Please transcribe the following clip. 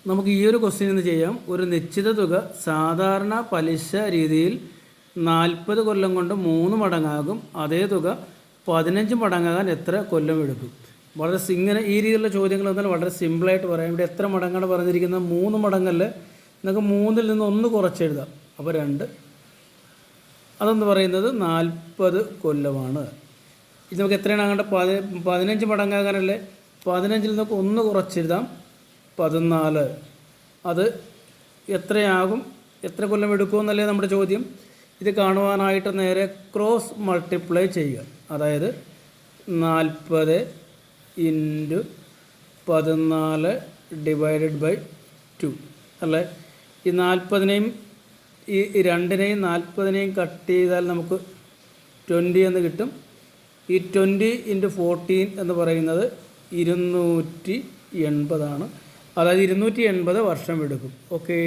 നമുക്ക് ഈ ഒരു ക്വസ്റ്റ്യൻ ഇന്ന് ചെയ്യാം. ഒരു നിശ്ചിത തുക സാധാരണ പലിശ രീതിയിൽ 40 കൊല്ലം കൊണ്ട് 3 മടങ്ങാകും. അതേ തുക 15 മടങ്ങാകാൻ എത്ര കൊല്ലം എടുക്കും? വളരെ ഇങ്ങനെ ഈ രീതിയിലുള്ള ചോദ്യങ്ങൾ വന്നാൽ വളരെ സിമ്പിളായിട്ട് പറയാം. ഇവിടെ എത്ര മടങ്ങാണ് പറഞ്ഞിരിക്കുന്നത്? 3 മടങ്ങല്ലേ. നിങ്ങൾക്ക് 3-ൽ നിന്ന് 1 കുറച്ചെഴുതാം. അപ്പോൾ 2. അതെന്ന് പറയുന്നത് 40 കൊല്ലമാണ്. ഇത് നമുക്ക് എത്രയാണ് അങ്ങോട്ട് 15 മടങ്ങാകാനല്ലേ. 15-ൽ നിന്നൊക്കെ 1 കുറച്ചെഴുതാം. 14. അത് എത്രയാകും? എത്ര കൊല്ലം എടുക്കുമെന്നല്ലേ നമ്മുടെ ചോദ്യം. ഇത് കാണുവാനായിട്ട് നേരെ ക്രോസ് മൾട്ടിപ്ലൈ ചെയ്യുക. അതായത് 40 × 14 ഡിവൈഡഡ് ബൈ 2 അല്ലേ. ഈ 40-നെയും ഈ 2-നെയും 40-നെയും കട്ട് ചെയ്താൽ നമുക്ക് 20 എന്ന് കിട്ടും. ഈ 20 × 14 എന്ന് പറയുന്നത് 280 ആണ്. അതായത് 280 വർഷം എടുക്കും. ഓക്കേ.